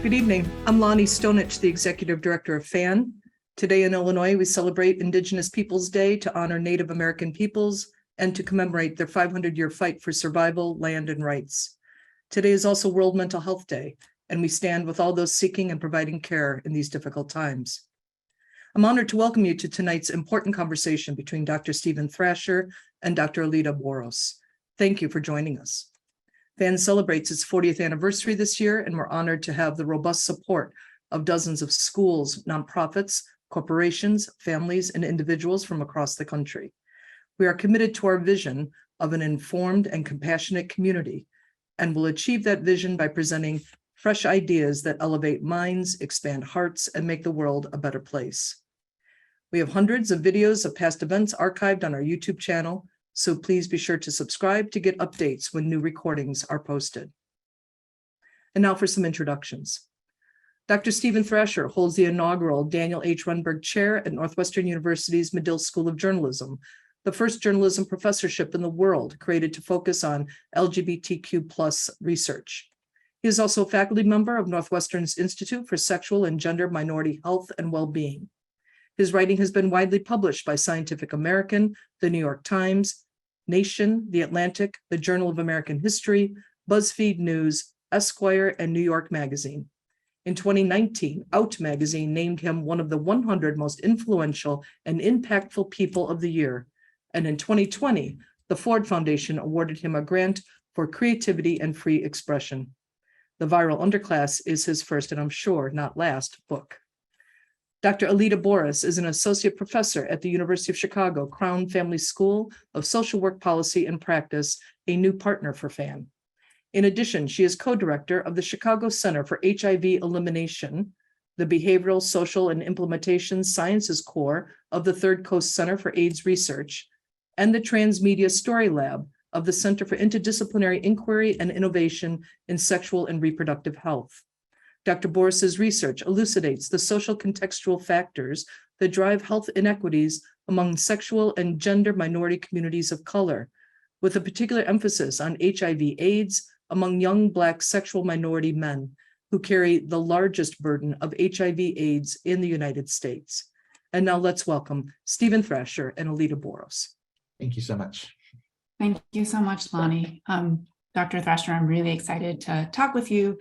Good evening. I'm Lonnie Stonich, the Executive Director of FAN. Today in Illinois, we celebrate Indigenous Peoples Day to honor Native American peoples and to commemorate their 500-year fight for survival, land, and rights. Today is also World Mental Health Day, and we stand with all those seeking and providing care in these difficult times. I'm honored to welcome you to tonight's important conversation between Dr. Stephen Thrasher and Dr. Alida Boros. Thank you for joining us. FAN celebrates its 40th anniversary this year, and we're honored to have the robust support of dozens of schools, nonprofits, corporations, families, and individuals from across the country. We are committed to our vision of an informed and compassionate community, and will achieve that vision by presenting fresh ideas that elevate minds, expand hearts, and make the world a better place. We have hundreds of videos of past events archived on our YouTube channel, so please be sure to subscribe to get updates when new recordings are posted. And now for some introductions. Dr. Stephen Thrasher holds the inaugural Daniel H. Runberg Chair at Northwestern University's Medill School of Journalism, the first journalism professorship in the world created to focus on LGBTQ+ research. He is also a faculty member of Northwestern's Institute for Sexual and Gender Minority Health and Well-Being. His writing has been widely published by Scientific American, The New York Times, Nation, The Atlantic, the Journal of American History, BuzzFeed News, Esquire, and New York Magazine. In 2019, Out Magazine named him one of the 100 most influential and impactful people of the year. And in 2020, the Ford Foundation awarded him a grant for creativity and free expression. The Viral Underclass is his first, and I'm sure not last, book. Dr. Alida Boros is an associate professor at the University of Chicago Crown Family School of Social Work Policy and Practice, a new partner for FAN. In addition, she is co-director of the Chicago Center for HIV Elimination, the Behavioral, Social, and Implementation Sciences Core of the Third Coast Center for AIDS Research, and the Transmedia Story Lab of the Center for Interdisciplinary Inquiry and Innovation in Sexual and Reproductive Health. Dr. Boros's research elucidates the social contextual factors that drive health inequities among sexual and gender minority communities of color, with a particular emphasis on HIV/AIDS among young Black sexual minority men who carry the largest burden of HIV/AIDS in the United States. And now let's welcome Stephen Thrasher and Alida Boros. Thank you so much. Thank you so much, Lonnie. Dr. Thrasher, I'm really excited to talk with you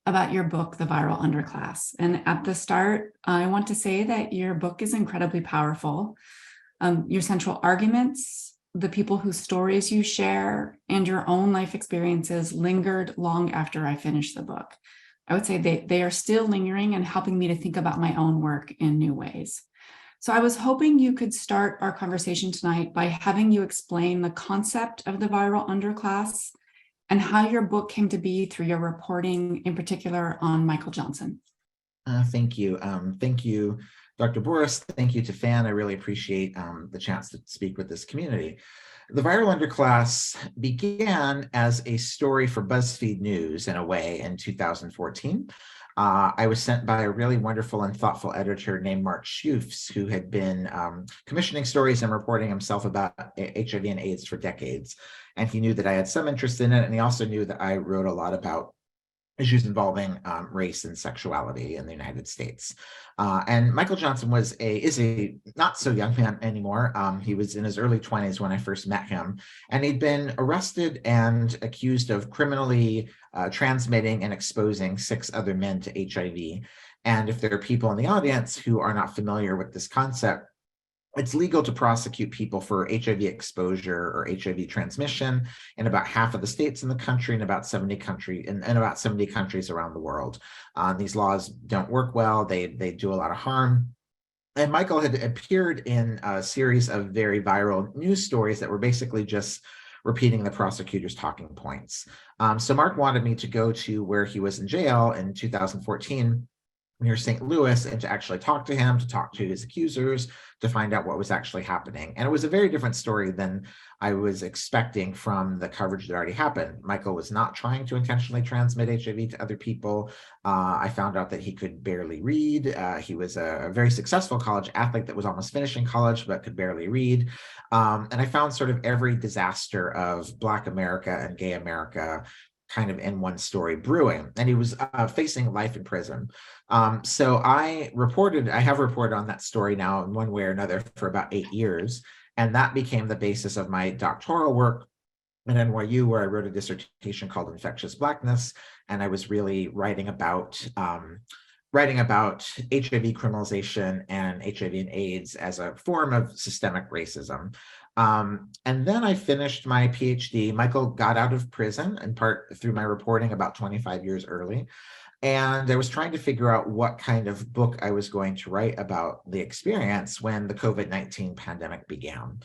about your book, The Viral Underclass. And at the start, I want to say that your book is incredibly powerful. Your central arguments, the people whose stories you share, and your own life experiences lingered long after I finished the book. I would say they are still lingering and helping me to think about my own work in new ways. So I was hoping you could start our conversation tonight by having you explain the concept of the viral underclass and how your book came to be through your reporting, in particular on Michael Johnson. Thank you. Thank you, Dr. Boros. Thank you to FAN. I really appreciate the chance to speak with this community. The Viral Underclass began as a story for BuzzFeed News in a way in 2014. I was sent by a really wonderful and thoughtful editor named Mark Schufs, who had been commissioning stories and reporting himself about HIV and AIDS for decades. And he knew that I had some interest in it. And he also knew that I wrote a lot about issues involving race and sexuality in the United States. And Michael Johnson is a not so young man anymore. He was in his early 20s when I first met him, and he'd been arrested and accused of criminally transmitting and exposing 6 other men to HIV. And if there are people in the audience who are not familiar with this concept, it's legal to prosecute people for HIV exposure or HIV transmission in about half of the states in the country and about 70 countries around the world. These laws don't work well. They do a lot of harm. And Michael had appeared in a series of very viral news stories that were basically just repeating the prosecutor's talking points. So Mark wanted me to go to where he was in jail in 2014 near St. Louis and to actually talk to him, to talk to his accusers, to find out what was actually happening. And it was a very different story than I was expecting from the coverage that already happened. Michael was not trying to intentionally transmit HIV to other people. I found out that he could barely read. He was a very successful college athlete that was almost finishing college, but could barely read. And I found sort of every disaster of Black America and gay America kind of in one story brewing, and he was facing life in prison. So I have reported on that story now in one way or another for about 8 years, and that became the basis of my doctoral work at NYU, where I wrote a dissertation called Infectious Blackness, and I was really writing about HIV criminalization and HIV and AIDS as a form of systemic racism. And then I finished my PhD. Michael got out of prison in part through my reporting about 25 years early. And I was trying to figure out what kind of book I was going to write about the experience when the COVID-19 pandemic began.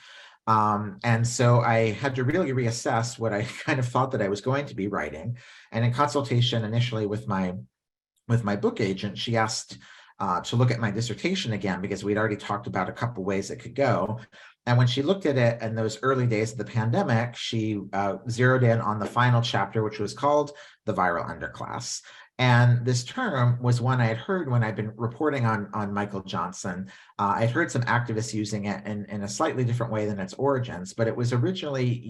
And so I had to really reassess what I kind of thought that I was going to be writing. And in consultation initially with my book agent, she asked to look at my dissertation again, because we'd already talked about a couple ways it could go. And when she looked at it in those early days of the pandemic, she zeroed in on the final chapter, which was called the Viral Underclass. And this term was one I had heard when I'd been reporting on Michael Johnson. I'd heard some activists using it in a slightly different way than its origins, but it was originally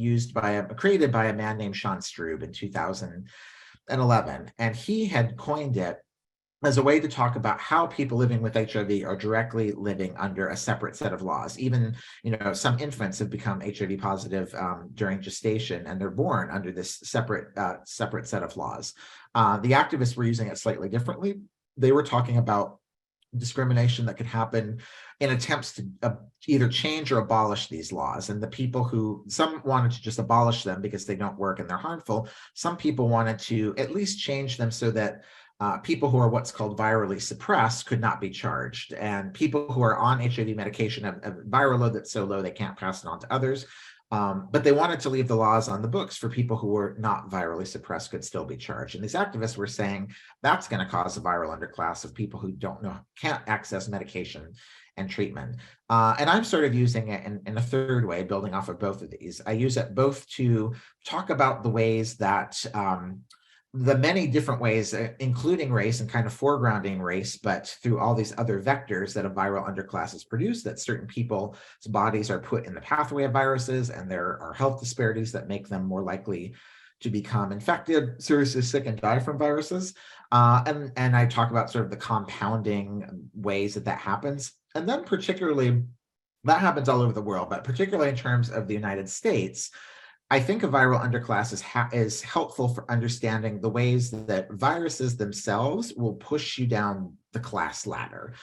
created by a man named Sean Strube in 2011. And he had coined it as a way to talk about how people living with HIV are directly living under a separate set of laws. Even, some infants have become HIV positive during gestation, and they're born under this separate set of laws. The activists were using it slightly differently. They were talking about discrimination that could happen in attempts to either change or abolish these laws. And the people some wanted to just abolish them because they don't work and they're harmful. Some people wanted to at least change them so that people who are what's called virally suppressed could not be charged. And people who are on HIV medication have a viral load that's so low they can't pass it on to others. But they wanted to leave the laws on the books for people who were not virally suppressed could still be charged. And these activists were saying that's going to cause a viral underclass of people who can't access medication and treatment. And I'm sort of using it in a third way, building off of both of these. I use it both to talk about the ways that the many different ways, including race and kind of foregrounding race, but through all these other vectors that a viral underclass is produced, that certain people's bodies are put in the pathway of viruses, and there are health disparities that make them more likely to become infected, seriously sick, and die from viruses. And I talk about sort of the compounding ways that happens. And then particularly, that happens all over the world, but particularly in terms of the United States, I think a viral underclass is helpful for understanding the ways that viruses themselves will push you down the class ladder.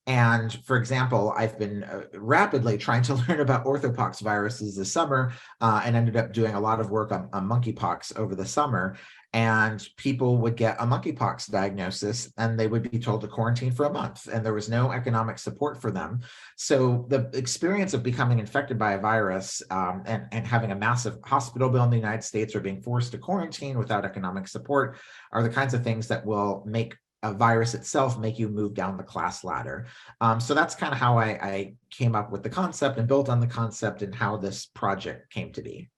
And for example, I've been rapidly trying to learn about orthopox viruses this summer and ended up doing a lot of work on monkeypox over the summer. And people would get a monkeypox diagnosis and they would be told to quarantine for a month, and there was no economic support for them. So the experience of becoming infected by a virus and having a massive hospital bill in the United States or being forced to quarantine without economic support are the kinds of things that will make a virus itself make you move down the class ladder. So that's kind of how I came up with the concept and built on the concept and how this project came to be.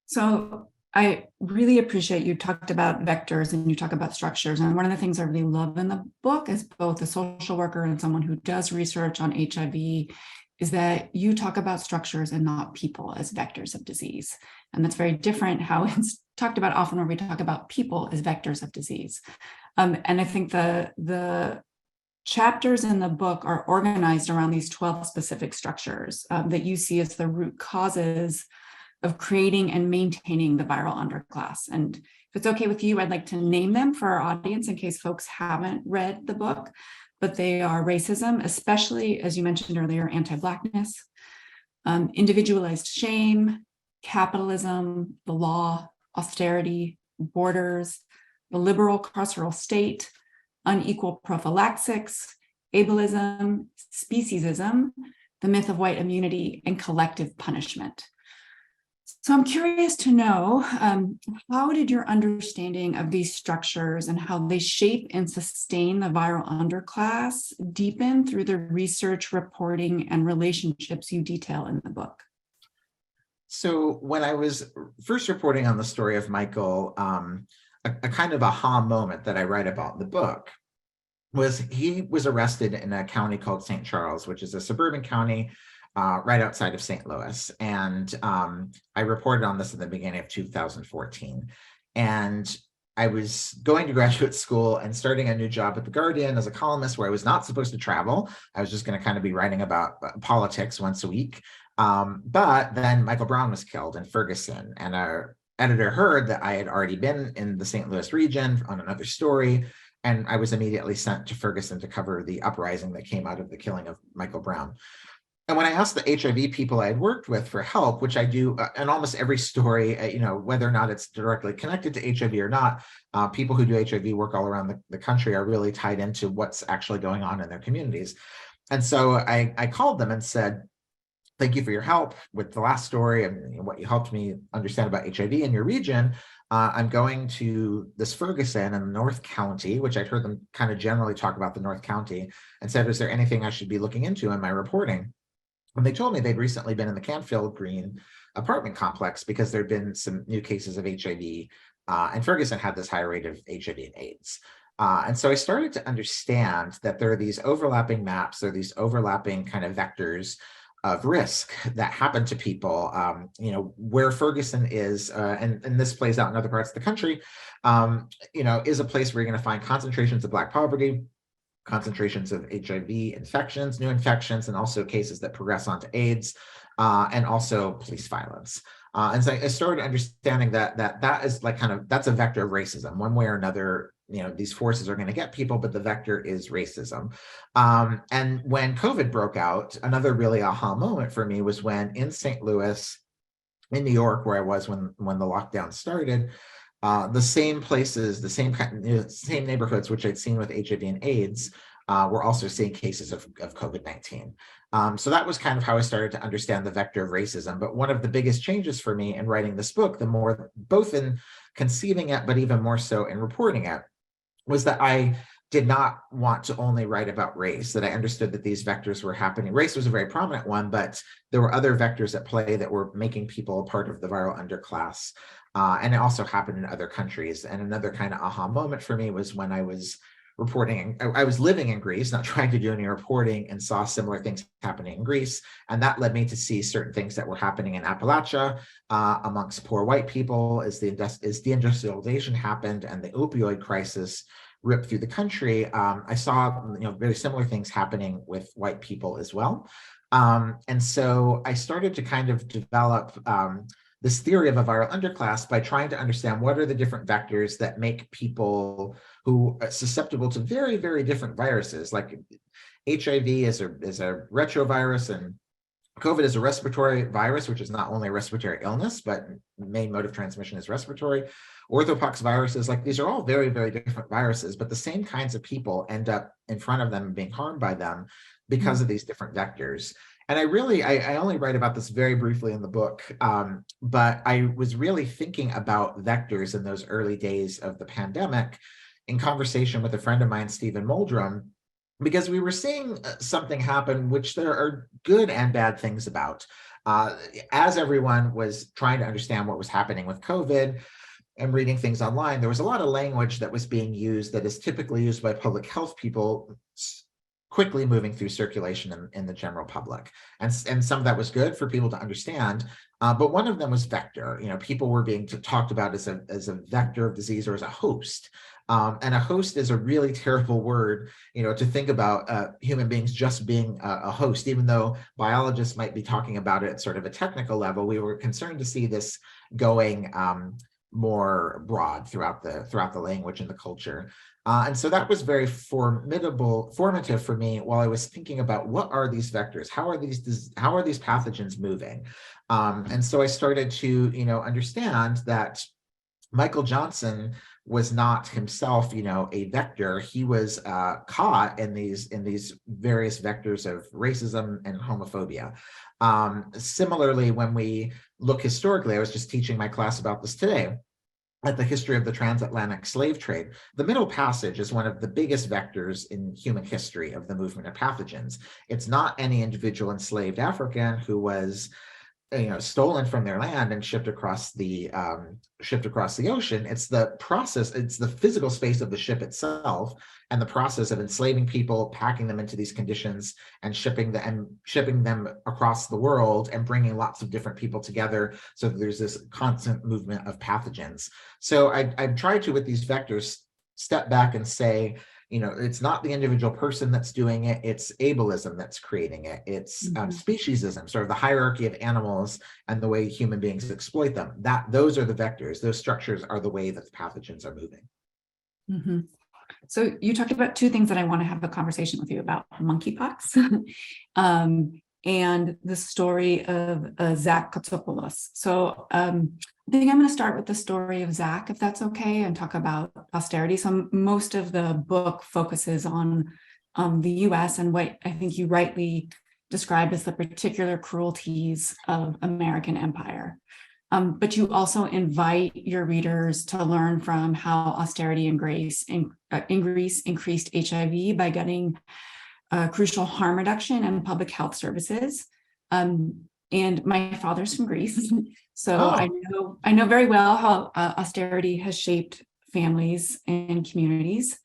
So I really appreciate you talked about vectors and you talk about structures. And one of the things I really love in the book as both a social worker and someone who does research on HIV is that you talk about structures and not people as vectors of disease. And that's very different how it's talked about often where we talk about people as vectors of disease. And I think the chapters in the book are organized around these 12 specific structures that you see as the root causes of creating and maintaining the viral underclass. And if it's okay with you, I'd like to name them for our audience in case folks haven't read the book, but they are racism, especially, as you mentioned earlier, anti-Blackness, individualized shame, capitalism, the law, austerity, borders, the liberal carceral state, unequal prophylaxis, ableism, speciesism, the myth of white immunity, and collective punishment. So I'm curious to know, how did your understanding of these structures and how they shape and sustain the viral underclass deepen through the research, reporting, and relationships you detail in the book? So when I was first reporting on the story of Michael, a kind of aha moment that I write about in the book was he was arrested in a county called St. Charles, which is a suburban county right outside of St. Louis. And I reported on this at the beginning of 2014. And I was going to graduate school and starting a new job at The Guardian as a columnist where I was not supposed to travel. I was just going to kind of be writing about politics once a week. But then Michael Brown was killed in Ferguson, and our editor heard that I had already been in the St. Louis region on another story. And I was immediately sent to Ferguson to cover the uprising that came out of the killing of Michael Brown. And when I asked the HIV people I had worked with for help, which I do in almost every story, whether or not it's directly connected to HIV or not, people who do HIV work all around the country are really tied into what's actually going on in their communities. And so I called them and said, thank you for your help with the last story and what you helped me understand about HIV in your region. I'm going to this Ferguson in North County, which I'd heard them kind of generally talk about the North County, and said, is there anything I should be looking into in my reporting? And they told me they'd recently been in the Canfield Green apartment complex because there'd been some new cases of HIV, and Ferguson had this high rate of HIV and AIDS. And so I started to understand that there are these overlapping maps, there are these overlapping kind of vectors of risk that happen to people, where Ferguson is, and this plays out in other parts of the country, is a place where you're going to find concentrations of Black poverty, concentrations of HIV infections, new infections, and also cases that progress onto AIDS, and also police violence. And so I started understanding that is like that's a vector of racism. One way or another, these forces are going to get people, but the vector is racism. And when COVID broke out, another really aha moment for me was when in St. Louis, in New York, where I was when the lockdown started, the same places, the same same neighborhoods, which I'd seen with HIV and AIDS, were also seeing cases of COVID-19. So that was kind of how I started to understand the vector of racism. But one of the biggest changes for me in writing this book, the more both in conceiving it, but even more so in reporting it, was that I did not want to only write about race, that I understood that these vectors were happening. Race was a very prominent one, but there were other vectors at play that were making people a part of the viral underclass. And it also happened in other countries. And another kind of aha moment for me was when I was reporting, I was living in Greece, not trying to do any reporting, and saw similar things happening in Greece. And that led me to see certain things that were happening in Appalachia amongst poor white people as deindustrialization happened and the opioid crisis ripped through the country. I saw very similar things happening with white people as well. And so I started to kind of develop this theory of a viral underclass by trying to understand what are the different vectors that make people who are susceptible to very, very different viruses. Like HIV is a retrovirus, and COVID is a respiratory virus, which is not only a respiratory illness, but main mode of transmission is respiratory. Orthopox viruses, like these are all very, very different viruses, but the same kinds of people end up in front of them being harmed by them because of these different vectors. And I only write about this very briefly in the book, but I was really thinking about vectors in those early days of the pandemic in conversation with a friend of mine, Stephen Moldrum, because we were seeing something happen, which there are good and bad things about. As everyone was trying to understand what was happening with COVID and reading things online, there was a lot of language that was being used that is typically used by public health people, quickly moving through circulation in the general public. And some of that was good for people to understand, but one of them was vector. People were being talked about as a vector of disease or as a host. And a host is a really terrible word, to think about human beings just being a host, even though biologists might be talking about it at sort of a technical level. We were concerned to see this going more broad throughout the language and the culture. And so that was very formative for me while I was thinking about what are these vectors? How are these pathogens moving? And so I started to, understand that Michael Johnson was not himself, a vector. He was caught in these various vectors of racism and homophobia. Similarly, when we look historically, I was just teaching my class about this today, at the history of the transatlantic slave trade. The Middle Passage is one of the biggest vectors in human history of the movement of pathogens. It's not any individual enslaved African who was stolen from their land and shipped across the ocean. It's the process, it's the physical space of the ship itself, and the process of enslaving people, packing them into these conditions, and shipping them across the world, and bringing lots of different people together, so that there's this constant movement of pathogens. So I've tried to, with these vectors, step back and say, it's not the individual person that's doing it, it's ableism that's creating it. It's speciesism, sort of the hierarchy of animals and the way human beings exploit them. Those are the vectors, those structures are the way that the pathogens are moving. Mm-hmm. So you talked about two things that I want to have a conversation with you about: monkeypox and the story of Zach Kotsopoulos. So I think I'm going to start with the story of Zach, if that's okay, and talk about austerity. So most of the book focuses on the US and what I think you rightly described as the particular cruelties of American empire. But you also invite your readers to learn from how austerity in Greece increased HIV by getting crucial harm reduction and public health services. And my father's from Greece, so I know very well how austerity has shaped families and communities.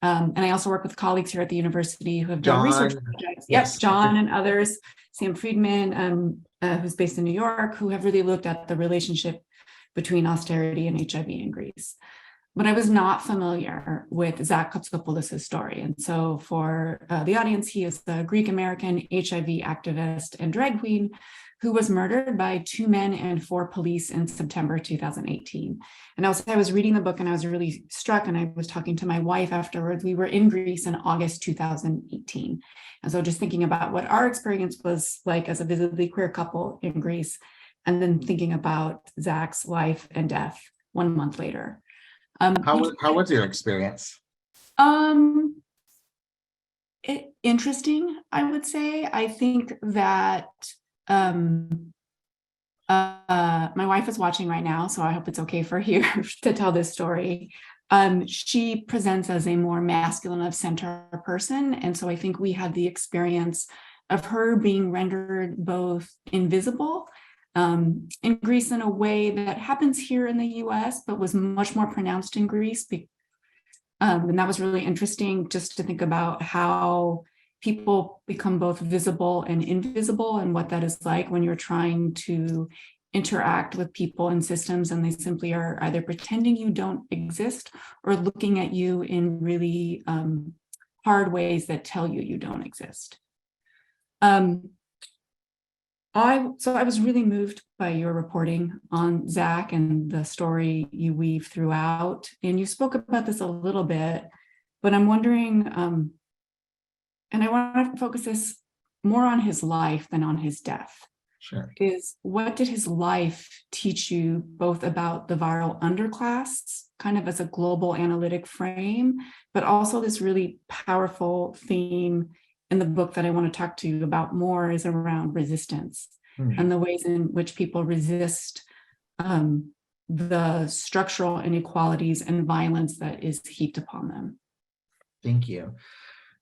And I also work with colleagues here at the university who have done research projects. Yes. Yep, John and others, Sam Friedman, who's based in New York, who have really looked at the relationship between austerity and HIV in Greece. But I was not familiar with Zach Kotsopoulos' story. And so for the audience, he is the Greek-American HIV activist and drag queen who was murdered by 2 men and 4 police in September 2018. And I was reading the book and I was really struck, and I was talking to my wife afterwards. We were in Greece in August 2018. And so just thinking about what our experience was like as a visibly queer couple in Greece, and then thinking about Zach's life and death 1 month later. How was your experience? Interesting, I would say. I think that my wife is watching right now, so I hope it's okay for her to tell this story. She presents as a more masculine of center person, and so I think we had the experience of her being rendered both invisible in Greece in a way that happens here in the US, but was much more pronounced in Greece. And that was really interesting, just to think about how people become both visible and invisible, and what that is like when you're trying to interact with people and systems, and they simply are either pretending you don't exist or looking at you in really hard ways that tell you you don't exist. I was really moved by your reporting on Zach and the story you weave throughout. And you spoke about this a little bit, but I'm wondering, and I want to focus this more on his life than on his death. Sure. What did his life teach you both about the viral underclass, kind of as a global analytic frame, but also this really powerful theme in the book that I want to talk to you about more is around resistance and the ways in which people resist the structural inequalities and violence that is heaped upon them. Thank you.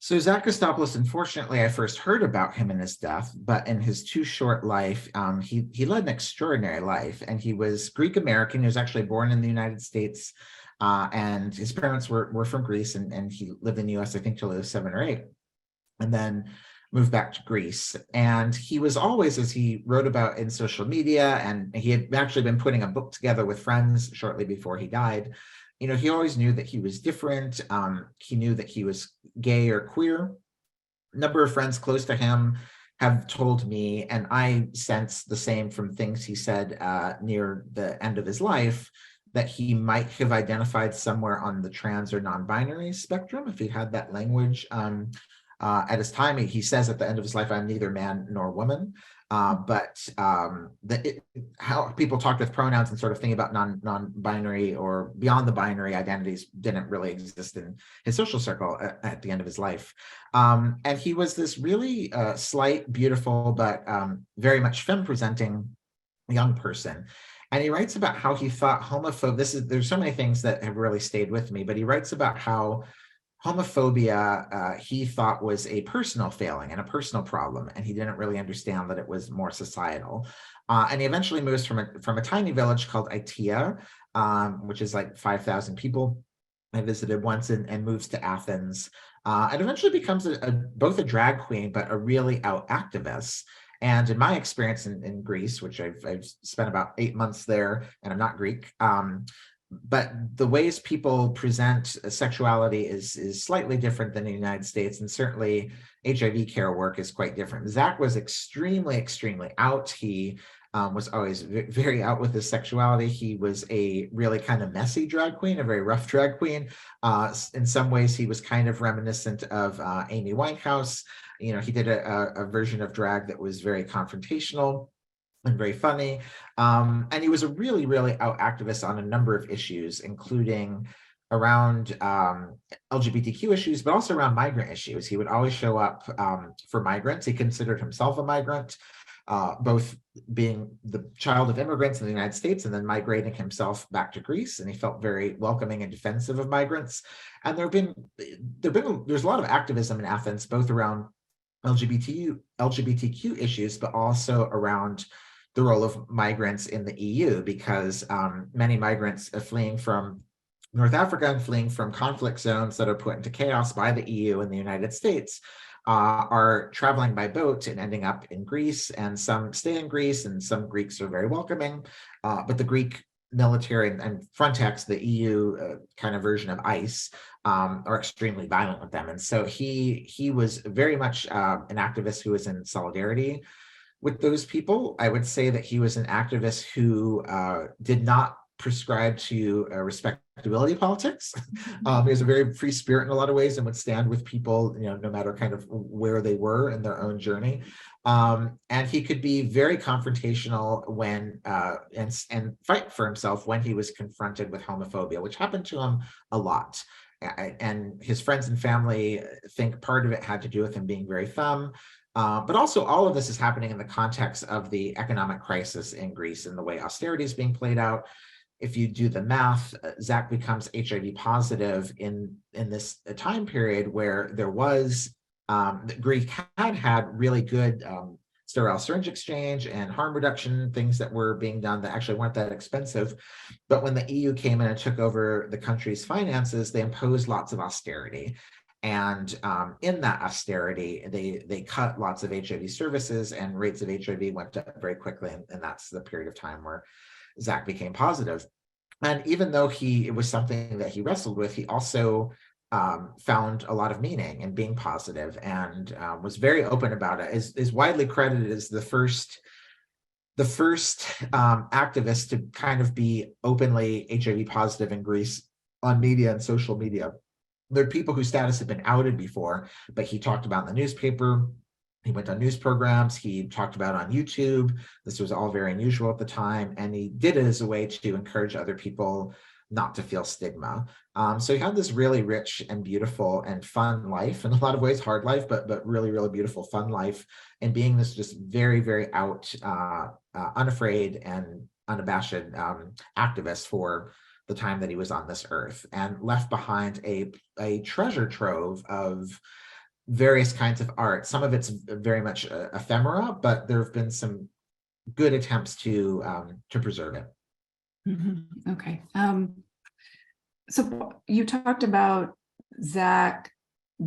So Zach Kotsopoulos, unfortunately, I first heard about him in his death, but in his too short life, he led an extraordinary life, and he was Greek-American. He was actually born in the United States, and his parents were from Greece, and he lived in the US, I think, till he was 7 or 8, and then moved back to Greece. And he was always, as he wrote about in social media, and he had actually been putting a book together with friends shortly before he died, he always knew that he was different. He knew that he was gay or queer. A number of friends close to him have told me, and I sense the same from things he said near the end of his life, that he might have identified somewhere on the trans or non-binary spectrum if he had that language. At his time, he says at the end of his life, "I'm neither man nor woman." But how people talked with pronouns and sort of thing about non-binary or beyond the binary identities didn't really exist in his social circle at the end of his life. And he was this really slight, beautiful, but very much femme-presenting young person. And he writes about how he thought there's so many things that have really stayed with me, but he writes about how homophobia he thought was a personal failing and a personal problem, and he didn't really understand that it was more societal. And he eventually moves from a tiny village called Itea, which is like 5,000 people. I visited once, and moves to Athens, and eventually becomes both a drag queen, but a really out activist. And in my experience in Greece, which I've spent about 8 months there, and I'm not Greek, but the ways people present sexuality is slightly different than in the United States, and certainly HIV care work is quite different. Zach was extremely, extremely out. He was always very out with his sexuality. He was a really kind of messy drag queen, a very rough drag queen. In some ways, he was kind of reminiscent of Amy Winehouse. You know, he did a version of drag that was very confrontational and very funny. And he was a really, really out activist on a number of issues, including around LGBTQ issues, but also around migrant issues. He would always show up for migrants. He considered himself a migrant, both being the child of immigrants in the United States and then migrating himself back to Greece. And he felt very welcoming and defensive of migrants. And there's a lot of activism in Athens, both around LGBTQ issues, but also around the role of migrants in the EU, because many migrants are fleeing from North Africa and fleeing from conflict zones that are put into chaos by the EU and the United States are traveling by boat and ending up in Greece, and some stay in Greece, and some Greeks are very welcoming, but the Greek military and Frontex, the EU kind of version of ICE, are extremely violent with them. And so he was very much an activist who was in solidarity with those people. I would say that he was an activist who did not prescribe to respectability politics. He was a very free spirit in a lot of ways and would stand with people, you know, no matter kind of where they were in their own journey. And he could be very confrontational when and fight for himself when he was confronted with homophobia, which happened to him a lot. And his friends and family think part of it had to do with him being very femme. But also all of this is happening in the context of the economic crisis in Greece and the way austerity is being played out. If you do the math, Zach becomes HIV positive in this time period where there was, Greece had really good sterile syringe exchange and harm reduction things that were being done that actually weren't that expensive. But when the EU came in and took over the country's finances, they imposed lots of austerity. And in that austerity, they cut lots of HIV services, and rates of HIV went up very quickly. And that's the period of time where Zach became positive. And even though it was something that he wrestled with, he also found a lot of meaning in being positive, and was very open about it. Is widely credited as the first activist to kind of be openly HIV positive in Greece on media and social media. There are people whose status had been outed before, but he talked about in the newspaper. He went on news programs. He talked about on YouTube. This was all very unusual at the time. And he did it as a way to encourage other people not to feel stigma. So he had this really rich and beautiful and fun life, in a lot of ways, hard life, but really, really beautiful, fun life. And being this just very, very out, unafraid and unabashed activist for the time that he was on this earth, and left behind a treasure trove of various kinds of art. Some of it's very much ephemera, but there have been some good attempts to preserve it. Mm-hmm. Okay. So you talked about Zach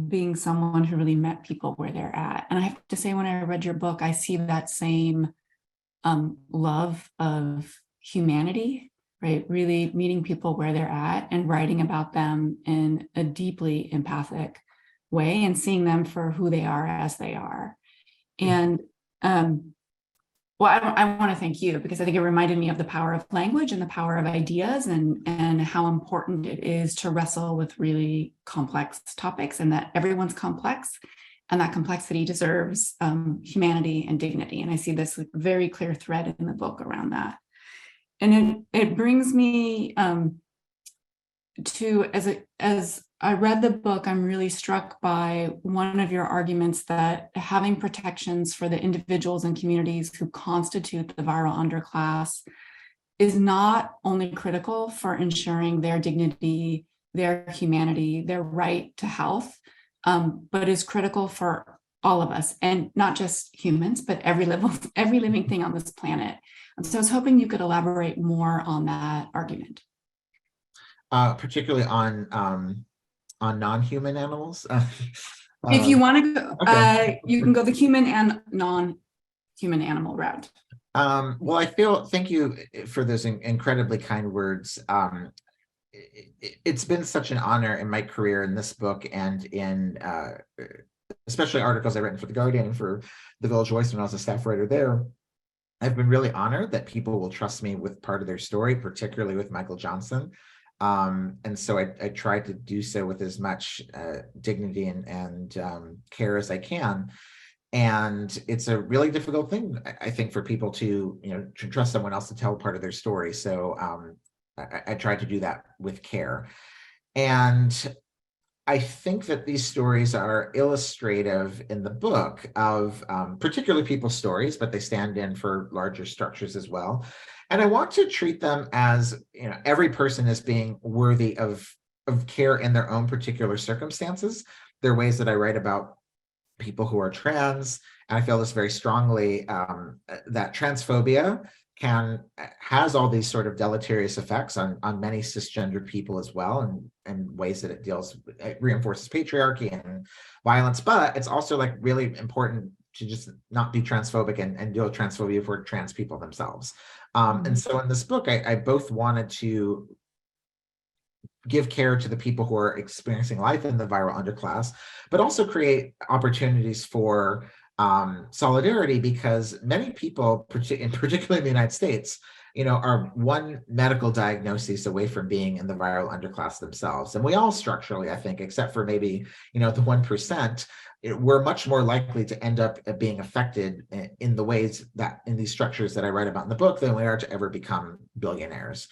being someone who really met people where they're at. And I have to say, when I read your book, I see that same love of humanity, right? Really meeting people where they're at and writing about them in a deeply empathic way and seeing them for who they are as they are. And well, I want to thank you, because I think it reminded me of the power of language and the power of ideas, and how important it is to wrestle with really complex topics, and that everyone's complex, and that complexity deserves humanity and dignity. And I see this very clear thread in the book around that. And it brings me to, as I read the book, I'm really struck by one of your arguments that having protections for the individuals and communities who constitute the viral underclass is not only critical for ensuring their dignity their humanity, their right to health, but is critical for all of us, and not just humans, but every living thing on this planet. And so I was hoping you could elaborate more on that argument. Particularly on non-human animals. If you want to go, okay. you can go the human and non-human animal route. Well, thank you for those incredibly kind words. It's been such an honor in my career in this book and in especially articles I've written for The Guardian and for The Village Voice when I was a staff writer there. I've been really honored that people will trust me with part of their story, particularly with Michael Johnson. And so I try to do so with as much dignity and care as I can. And it's a really difficult thing, I think, for people to trust someone else to tell part of their story. So I try to do that with care. And I think that these stories are illustrative in the book of particularly people's stories, but they stand in for larger structures as well. And I want to treat them as, every person as being worthy of care in their own particular circumstances. There are ways that I write about people who are trans, and I feel this very strongly, that transphobia has all these sort of deleterious effects on many cisgendered people as well, and ways that it reinforces patriarchy and violence. But it's also like really important to just not be transphobic and deal with transphobia for trans people themselves. And so in this book, I both wanted to give care to the people who are experiencing life in the viral underclass, but also create opportunities for solidarity, because many people, particularly in the United States, are one medical diagnosis away from being in the viral underclass themselves. And we all structurally, I think, except for maybe, the 1%, we're much more likely to end up being affected in the ways that in these structures that I write about in the book than we are to ever become billionaires.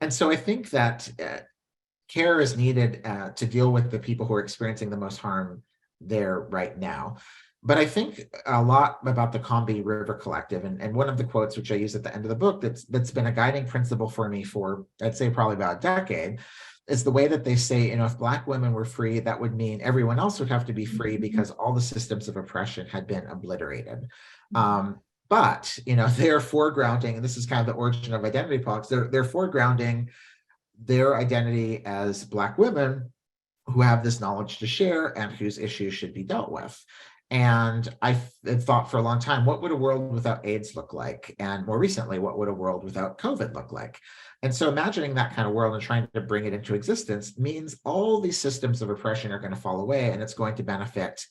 And so I think that care is needed to deal with the people who are experiencing the most harm there right now. But I think a lot about the Combahee River Collective, and one of the quotes which I use at the end of the book that's been a guiding principle for me for, I'd say, probably about a decade, is the way that they say, if Black women were free, that would mean everyone else would have to be free because all the systems of oppression had been obliterated. But they're foregrounding, and this is kind of the origin of identity politics, they're foregrounding their identity as Black women who have this knowledge to share and whose issues should be dealt with. And I've thought for a long time, what would a world without AIDS look like? And more recently, what would a world without COVID look like? And so imagining that kind of world and trying to bring it into existence means all these systems of oppression are going to fall away, and it's going to benefit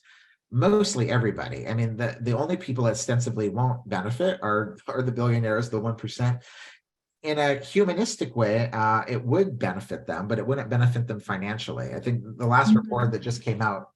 mostly everybody. I mean, the only people that ostensibly won't benefit are the billionaires, the 1%. In a humanistic way, it would benefit them, but it wouldn't benefit them financially. I think the last report that just came out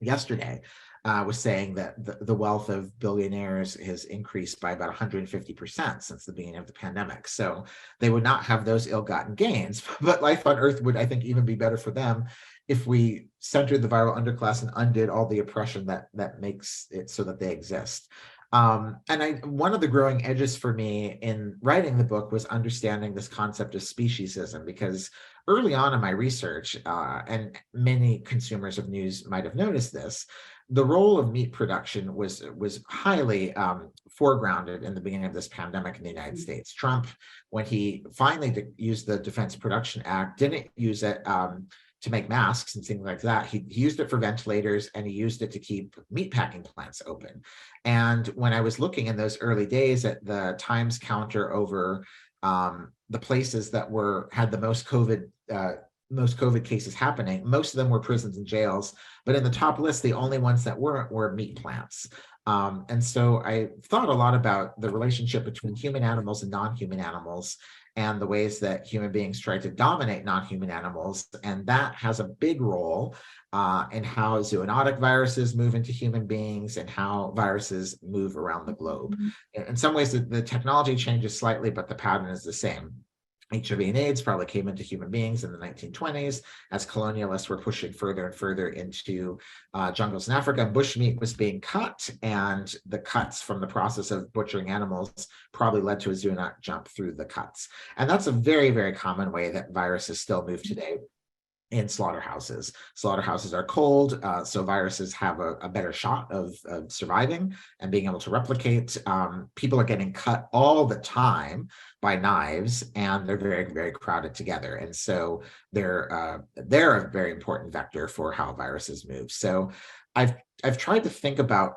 yesterday was saying that the wealth of billionaires has increased by about 150% since the beginning of the pandemic. So they would not have those ill-gotten gains, but life on Earth would, I think, even be better for them if we centered the viral underclass and undid all the oppression that makes it so that they exist. And one of the growing edges for me in writing the book was understanding this concept of speciesism, because early on in my research, and many consumers of news might have noticed this, the role of meat production was highly foregrounded in the beginning of this pandemic in the United States. Trump, when he finally used the Defense Production Act, didn't use it to make masks and things like that. He used it for ventilators, and he used it to keep meatpacking plants open. And when I was looking in those early days at the Times counter over the places that had the most COVID cases happening, most of them were prisons and jails, but in the top list, the only ones that weren't were meat plants. And so I thought a lot about the relationship between human animals and non-human animals, and the ways that human beings try to dominate non-human animals. And that has a big role in how zoonotic viruses move into human beings and how viruses move around the globe. In some ways, the technology changes slightly, but the pattern is the same. HIV and AIDS probably came into human beings in the 1920s as colonialists were pushing further and further into jungles in Africa. Bushmeat was being cut, and the cuts from the process of butchering animals probably led to a zoonotic jump through the cuts. And that's a very, very common way that viruses still move today in slaughterhouses. Slaughterhouses are cold, so viruses have a better shot of surviving and being able to replicate. People are getting cut all the time by knives, and they're very, very crowded together. And so they're a very important vector for how viruses move. So I've tried to think about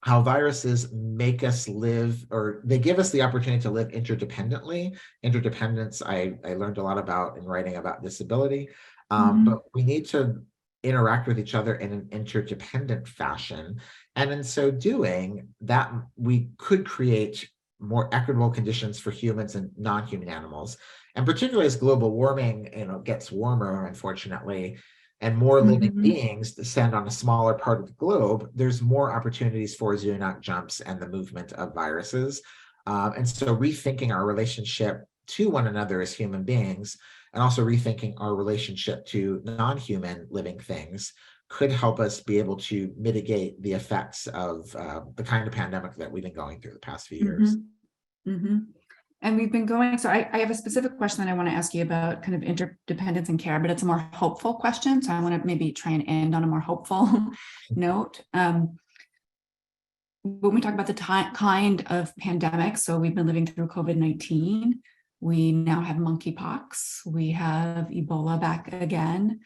how viruses make us live, or they give us the opportunity to live interdependently. Interdependence, I learned a lot about in writing about disability. But we need to interact with each other in an interdependent fashion. And in so doing, that we could create more equitable conditions for humans and non-human animals. And particularly as global warming, gets warmer, unfortunately, and more living beings descend on a smaller part of the globe, there's more opportunities for zoonotic jumps and the movement of viruses. And so rethinking our relationship to one another as human beings, and also rethinking our relationship to non-human living things, could help us be able to mitigate the effects of the kind of pandemic that we've been going through the past few years. And we've been going, so I have a specific question that I want to ask you about kind of interdependence and care, but it's a more hopeful question. So I want to maybe try and end on a more hopeful note. When we talk about the kind of pandemic, so we've been living through COVID-19, we now have monkeypox, we have Ebola back again.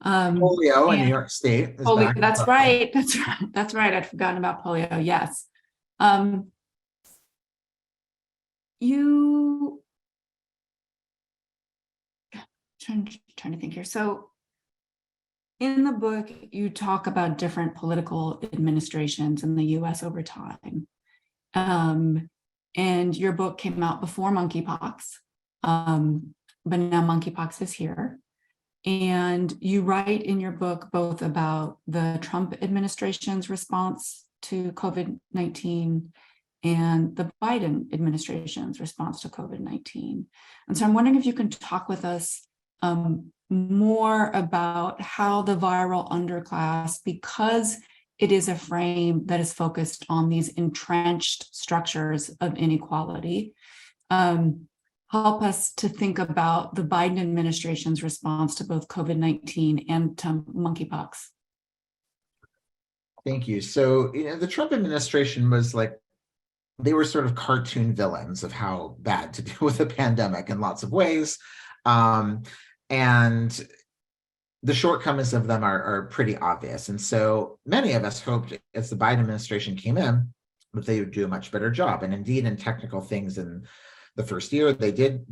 Polio in New York State is polio, back. that's right. That's right. I'd forgotten about polio. Yes. Trying to think here. So in the book, you talk about different political administrations in the US over time. And your book came out before monkeypox, but now monkeypox is here. And you write in your book both about the Trump administration's response to COVID-19 and the Biden administration's response to COVID-19. And so I'm wondering if you can talk with us more about how the viral underclass, because it is a frame that is focused on these entrenched structures of inequality, help us to think about the Biden administration's response to both COVID-19 and to monkeypox. Thank you. So, the Trump administration was like, they were sort of cartoon villains of how bad to deal with a pandemic in lots of ways. And the shortcomings of them are pretty obvious. And so many of us hoped as the Biden administration came in, that they would do a much better job. And indeed, in technical things in the first year, they did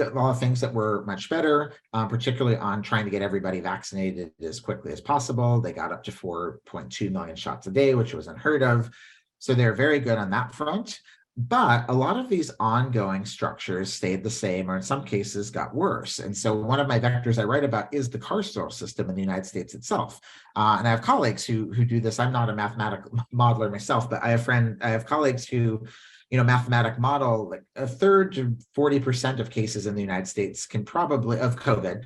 a lot of things that were much better, particularly on trying to get everybody vaccinated as quickly as possible. They got up to 4.2 million shots a day, which was unheard of. So they're very good on that front. But a lot of these ongoing structures stayed the same, or in some cases got worse. And so one of my vectors I write about is the carceral system in the United States itself. And I have colleagues who do this. I'm not a mathematical modeler myself, but I have colleagues who, mathematic model like a third to 40% of cases in the United States of COVID,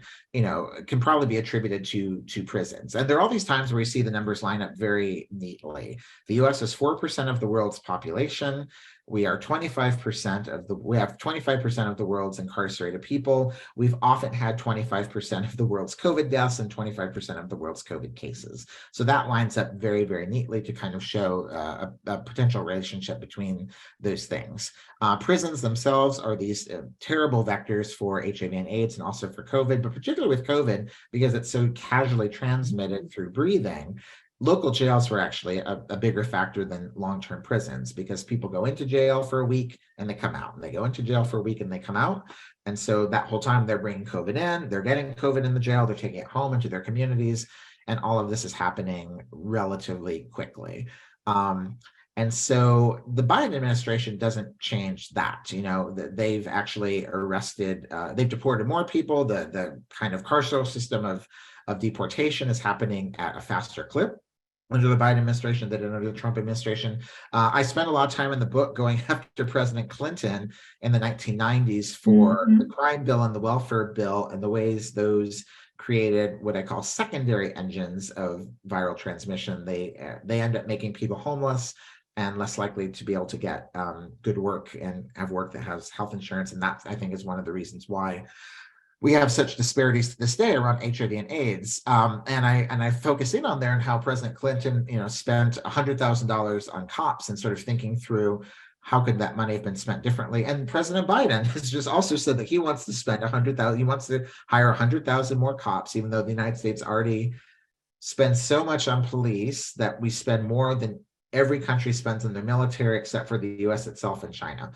can probably be attributed to prisons. And there are all these times where we see the numbers line up very neatly. The US is 4% of the world's population. We have 25% of the world's incarcerated people. We've often had 25% of the world's COVID deaths and 25% of the world's COVID cases. So that lines up very, very neatly to kind of show a potential relationship between those things. Prisons themselves are these terrible vectors for HIV and AIDS and also for COVID, but particularly with COVID, because it's so casually transmitted through breathing. Local jails were actually a bigger factor than long-term prisons, because people go into jail for a week and they come out, and they go into jail for a week and they come out. And so that whole time they're bringing COVID in, they're getting COVID in the jail, they're taking it home into their communities. And all of this is happening relatively quickly. And so the Biden administration doesn't change that. They've actually they've deported more people. The kind of carceral system of deportation is happening at a faster clip. under the Biden administration than under the Trump administration. I spent a lot of time in the book going after President Clinton in the 1990s for the crime bill and the welfare bill and the ways those created what I call secondary engines of viral transmission. They end up making people homeless and less likely to be able to get good work and have work that has health insurance. And that, I think, is one of the reasons why we have such disparities to this day around HIV and AIDS. And I focus in on there and how President Clinton, spent $100,000 on cops and sort of thinking through how could that money have been spent differently. And President Biden has just also said that he wants to spend 100,000. He wants to hire 100,000 more cops, even though the United States already spends so much on police that we spend more than every country spends in their military, except for the US itself and China.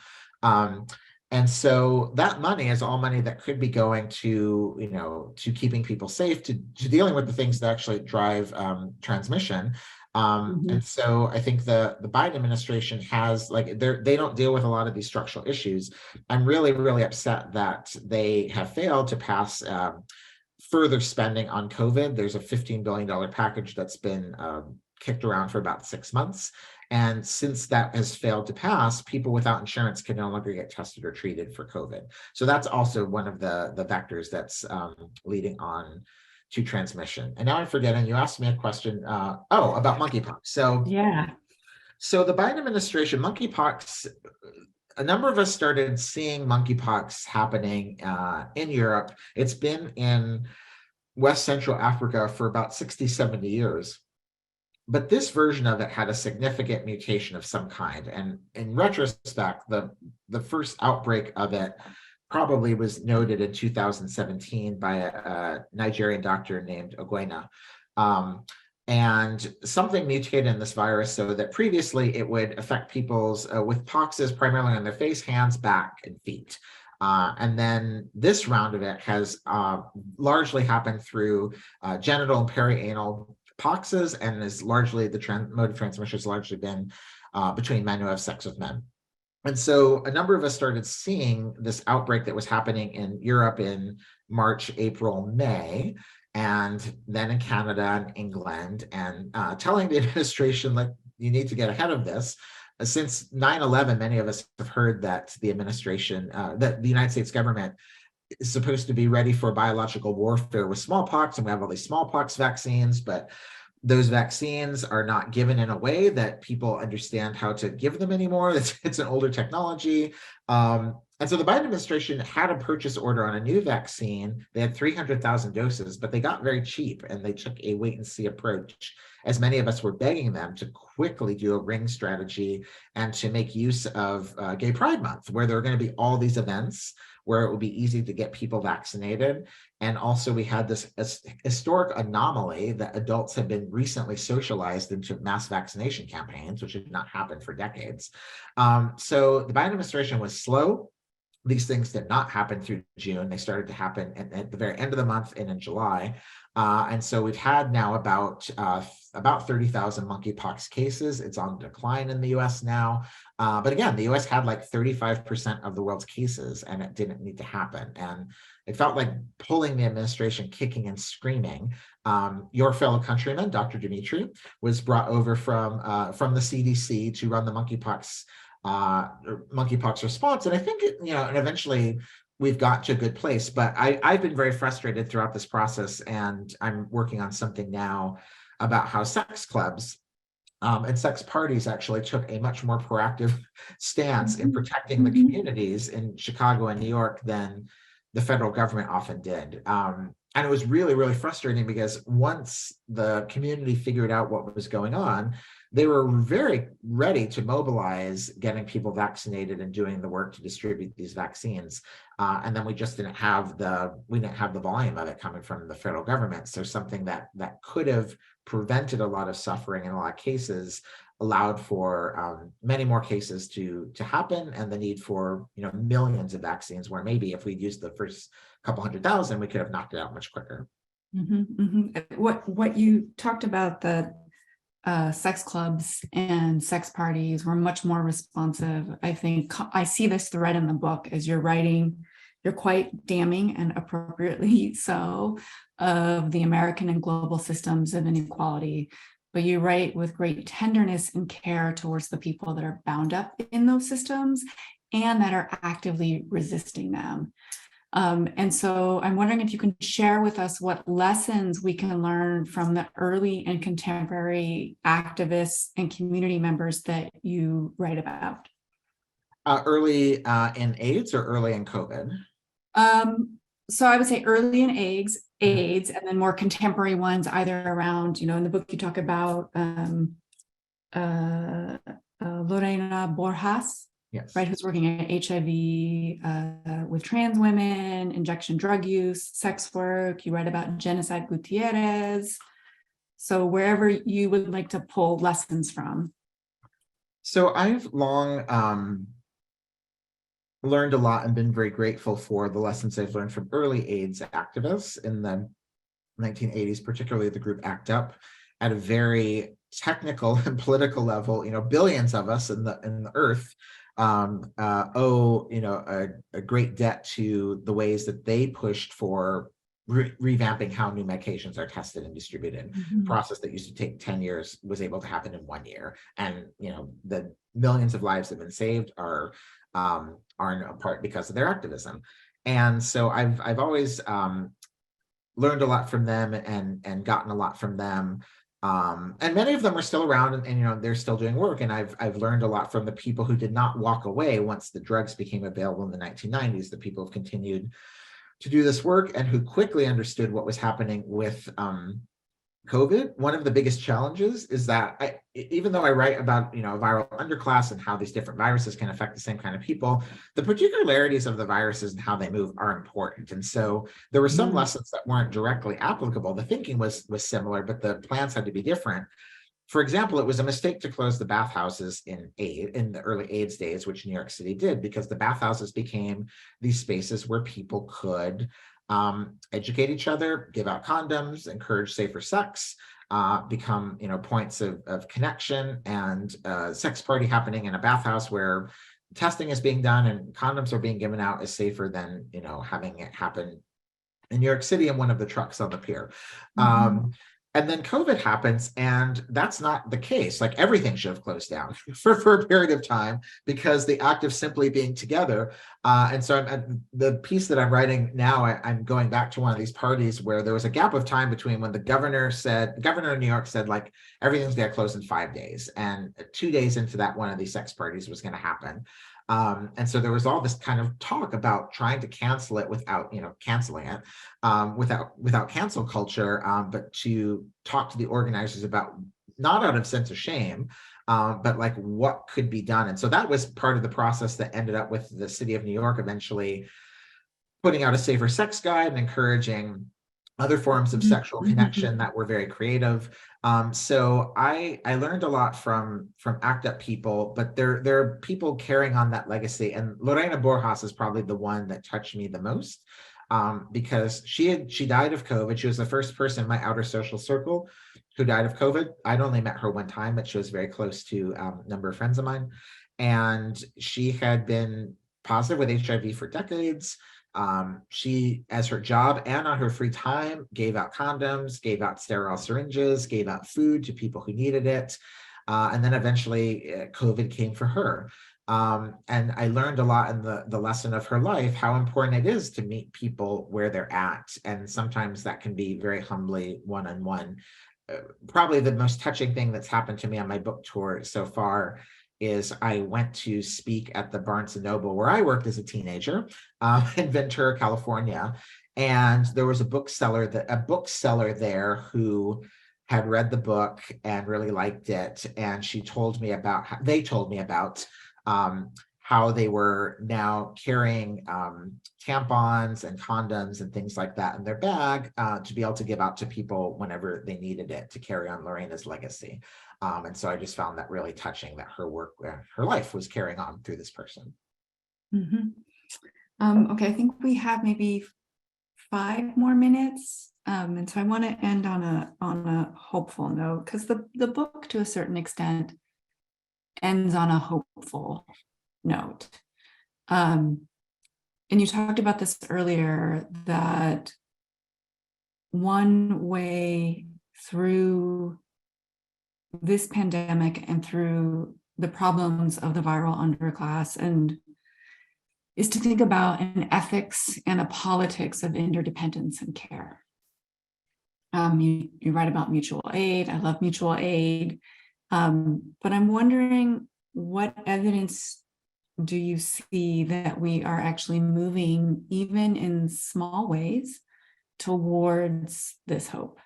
And so that money is all money that could be going to, to keeping people safe, to dealing with the things that actually drive transmission. And so I think the Biden administration has, they don't deal with a lot of these structural issues. I'm really, really upset that they have failed to pass further spending on COVID. There's a $15 billion package that's been kicked around for about 6 months. And since that has failed to pass, people without insurance can no longer get tested or treated for COVID. So that's also one of the vectors that's leading on to transmission. And now I'm forgetting, you asked me a question, about monkeypox. So the Biden administration, monkeypox, a number of us started seeing monkeypox happening in Europe. It's been in West Central Africa for about 60, 70 years. But this version of it had a significant mutation of some kind. And in retrospect, the first outbreak of it probably was noted in 2017 by a Nigerian doctor named Ogwena. And something mutated in this virus so that previously it would affect people's with poxes primarily on their face, hands, back, and feet. And then this round of it has largely happened through genital and perianal poxes, and is largely mode of transmission has largely been between men who have sex with men. And so a number of us started seeing this outbreak that was happening in Europe in March, April, May, and then in Canada and England, and telling the administration, you need to get ahead of this. Since 9/11, many of us have heard that the administration, that the United States government is supposed to be ready for biological warfare with smallpox, and we have all these smallpox vaccines, but those vaccines are not given in a way that people understand how to give them anymore. It's an older technology. And so the Biden administration had a purchase order on a new vaccine. They had 300,000 doses, but they got very cheap, and they took a wait and see approach, as many of us were begging them to quickly do a ring strategy and to make use of Gay Pride Month, where there are going to be all these events where it would be easy to get people vaccinated. And also we had this historic anomaly that adults have been recently socialized into mass vaccination campaigns, which had not happened for decades. So the Biden administration was slow. These things did not happen through June. They started to happen at the very end of the month and in July. And so we've had now about 30,000 monkeypox cases. It's on decline in the US now. But again, the US had 35% of the world's cases, and it didn't need to happen. And it felt like pulling the administration kicking and screaming. Your fellow countryman, Dr. Dimitri, was brought over from the CDC to run the monkeypox response. And I think and eventually we've got to a good place, but I've been very frustrated throughout this process, and I'm working on something now about how sex clubs and sex parties actually took a much more proactive stance in protecting the communities in Chicago and New York than the federal government often did. And it was really, really frustrating, because once the community figured out what was going on, they were very ready to mobilize getting people vaccinated and doing the work to distribute these vaccines. And then we just didn't have the volume of it coming from the federal government. So something that could have prevented a lot of suffering in a lot of cases allowed for many more cases to happen, and the need for millions of vaccines, where maybe if we'd used the first couple 100,000, we could have knocked it out much quicker. What you talked about, the sex clubs and sex parties were much more responsive. I think I see this thread in the book as you're writing. You're quite damning, and appropriately so, of the American and global systems of inequality but you write with great tenderness and care towards the people that are bound up in those systems and that are actively resisting them. And so I'm wondering if you can share with us what lessons we can learn from the early and contemporary activists and community members that you write about. Early in AIDS or early in COVID? So I would say early in AIDS, and then more contemporary ones, either around, in the book you talk about Lorena Borjas, Yes. right, who's working at HIV with trans women, injection drug use, sex work. You write about Genocide Gutierrez. So wherever you would like to pull lessons from. So I've long learned a lot and been very grateful for the lessons I've learned from early AIDS activists in the 1980s, particularly the group ACT UP, at a very technical and political level. Billions of us in the earth owe a great debt to the ways that they pushed for revamping how new medications are tested and distributed. Mm-hmm. Process that used to take 10 years was able to happen in 1 year, and the millions of lives that have been saved are in part because of their activism. And so I've always learned a lot from them and gotten a lot from them. And many of them are still around, and they're still doing work. And I've learned a lot from the people who did not walk away once the drugs became available in the 1990s. The people who have continued to do this work and who quickly understood what was happening with COVID. One of the biggest challenges is that even though I write about viral underclass and how these different viruses can affect the same kind of people, the particularities of the viruses and how they move are important. And so there were some lessons that weren't directly applicable. The thinking was similar, but the plans had to be different. For example, it was a mistake to close the bathhouses in the early AIDS days, which New York City did, because the bathhouses became these spaces where people could educate each other, give out condoms, encourage safer sex, become points of connection, and sex party happening in a bathhouse where testing is being done and condoms are being given out is safer than having it happen in New York City in one of the trucks on the pier. And then COVID happens, and that's not the case. Like, everything should have closed down for a period of time because the act of simply being together. And so the piece that I'm writing now, I'm going back to one of these parties where there was a gap of time between when the governor of New York said, like, everything's going to close in 5 days. And 2 days into that, one of these sex parties was going to happen. And so there was all this kind of talk about trying to cancel it without, canceling it, without cancel culture, but to talk to the organizers about, not out of sense of shame, but like what could be done. And so that was part of the process that ended up with the city of New York eventually putting out a safer sex guide and encouraging other forms of sexual connection that were very creative. So I learned a lot from ACT UP people, but there are people carrying on that legacy. And Lorena Borjas is probably the one that touched me the most, because she died of COVID. She was the first person in my outer social circle who died of COVID. I'd only met her one time, but she was very close to a number of friends of mine. And she had been positive with HIV for decades. She, as her job and on her free time, gave out condoms, gave out sterile syringes, gave out food to people who needed it. And then eventually COVID came for her. And I learned a lot in the lesson of her life, how important it is to meet people where they're at. And sometimes that can be very humbly one-on-one. Probably the most touching thing that's happened to me on my book tour so far is I went to speak at the Barnes & Noble where I worked as a teenager in Ventura, California. And there was a bookseller there who had read the book and really liked it. And they told me about how they were now carrying tampons and condoms and things like that in their bag to be able to give out to people whenever they needed it, to carry on Lorena's legacy. And so I just found that really touching, that her work, her life was carrying on through this person. Okay, I think we have maybe 5 more minutes. And so I want to end on a hopeful note, because the book, to a certain extent, ends on a hopeful note. And you talked about this earlier, that one way through this pandemic and through the problems of the viral underclass, and is to think about an ethics and a politics of interdependence and care. You write about mutual aid. I love mutual aid. But I'm wondering, what evidence do you see that we are actually moving, even in small ways, towards this hope?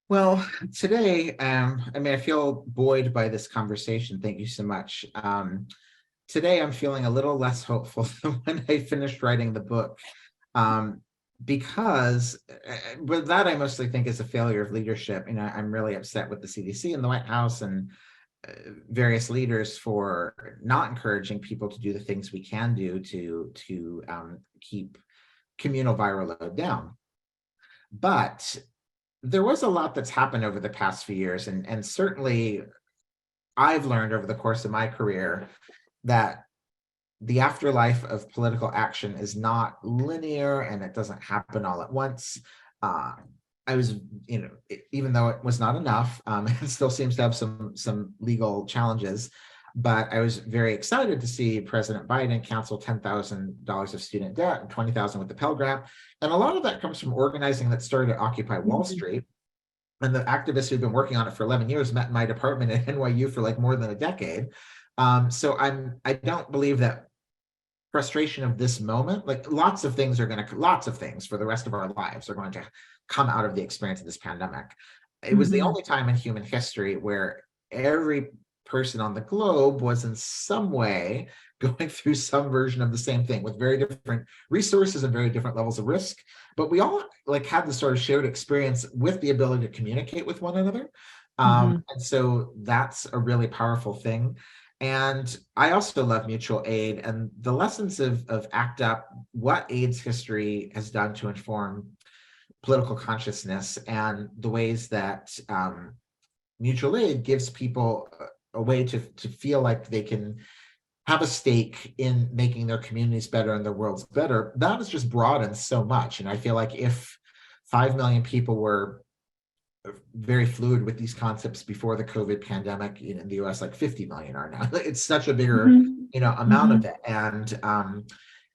Well, today, I feel buoyed by this conversation. Thank you so much. Today, I'm feeling a little less hopeful than when I finished writing the book, because but that I mostly think is a failure of leadership. I'm really upset with the CDC and the White House and various leaders for not encouraging people to do the things we can do to keep communal viral load down. But there was a lot that's happened over the past few years, and certainly I've learned over the course of my career that the afterlife of political action is not linear and it doesn't happen all at once. I was, even though it was not enough, it still seems to have some legal challenges, but I was very excited to see President Biden cancel $10,000 of student debt and $20,000 with the Pell Grant. And a lot of that comes from organizing that started at Occupy Wall Street. And the activists who've been working on it for 11 years met in my department at NYU for like more than a decade. So I don't believe that frustration of this moment, like lots of things for the rest of our lives are going to come out of the experience of this pandemic. It was the only time in human history where every person on the globe was in some way going through some version of the same thing with very different resources and very different levels of risk. But we all had this sort of shared experience with the ability to communicate with one another. And so that's a really powerful thing. And I also love mutual aid and the lessons of ACT UP, what AIDS history has done to inform political consciousness, and the ways that mutual aid gives people a way to feel like they can have a stake in making their communities better and their worlds better. That has just broadened so much. And I feel like if 5 million people were very fluid with these concepts before the COVID pandemic, in the US, like 50 million are now. It's such a bigger, amount of it.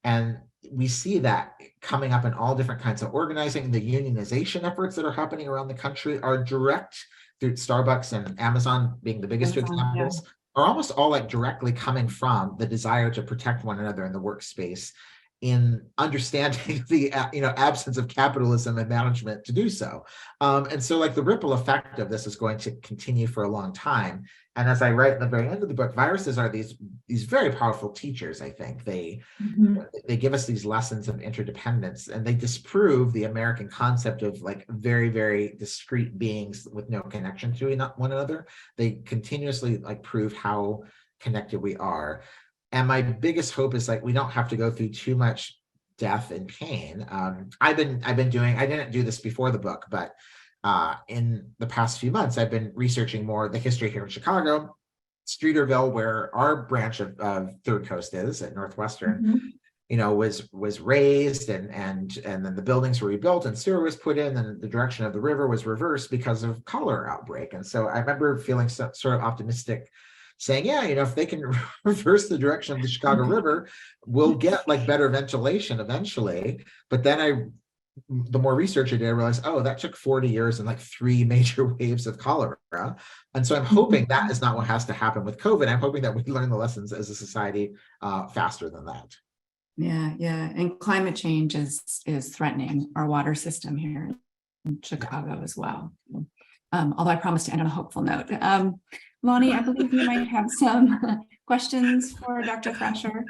And we see that coming up in all different kinds of organizing. The unionization efforts that are happening around the country are direct through Starbucks and Amazon being the biggest examples, are almost all directly coming from the desire to protect one another in the workspace, in understanding the absence of capitalism and management to do so. And so the ripple effect of this is going to continue for a long time. And as I write in the very end of the book, viruses are these very powerful teachers. I think they give us these lessons of interdependence, and they disprove the American concept of very, very discrete beings with no connection to one another. They continuously prove how connected we are. And my biggest hope is we don't have to go through too much death and pain. I didn't do this before the book, but in the past few months, I've been researching more the history here in Chicago, Streeterville, where our branch of Third Coast is at Northwestern, was raised, and then the buildings were rebuilt and sewer was put in, and the direction of the river was reversed because of cholera outbreak. And so I remember feeling sort of optimistic, saying, if they can reverse the direction of the Chicago River, we'll get better ventilation eventually. But then the more research I did, I realized, that took 40 years and 3 major waves of cholera. And so I'm hoping that is not what has to happen with COVID. I'm hoping that we learn the lessons as a society faster than that. Yeah. And climate change is threatening our water system here in Chicago as well. Although I promised to end on a hopeful note. Lonnie, I believe you might have some questions for Dr. Thrasher.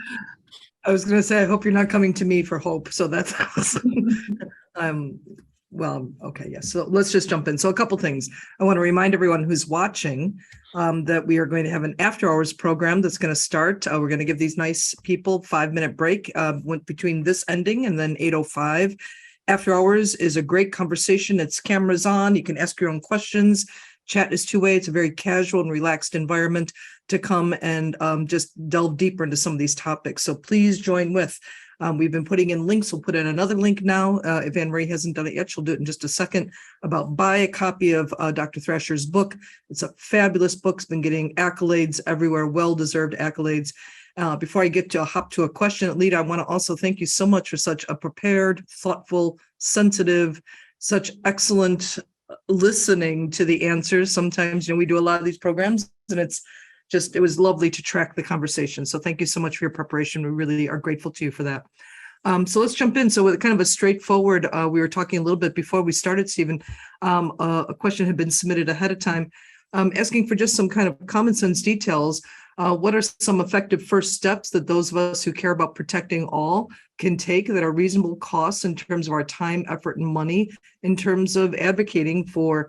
I was going to say, I hope you're not coming to me for hope. So that's awesome. Well, okay, yes. So let's just jump in. So a couple things. I want to remind everyone who's watching that we are going to have an after hours program that's going to start. We're going to give these nice people 5-minute break between this ending and then 8:05. After hours is a great conversation. It's cameras on. You can ask your own questions. Chat is two-way. It's a very casual and relaxed environment to come and just delve deeper into some of these topics. So please join with. We've been putting in links. We'll put in another link now. If Anne Marie hasn't done it yet, she'll do it in just a second, about buy a copy of Dr. Thrasher's book. It's a fabulous book. It's been getting accolades everywhere, well-deserved accolades. Before I get to hop to a question, Alita, I want to also thank you so much for such a prepared, thoughtful, sensitive, such excellent listening to the answers. Sometimes, we do a lot of these programs and it was lovely to track the conversation. So thank you so much for your preparation. We really are grateful to you for that. So let's jump in. So with kind of a straightforward, we were talking a little bit before we started, Stephen, a question had been submitted ahead of time, asking for just some kind of common sense details. What are some effective first steps that those of us who care about protecting all can take that are reasonable costs in terms of our time, effort, and money, in terms of advocating for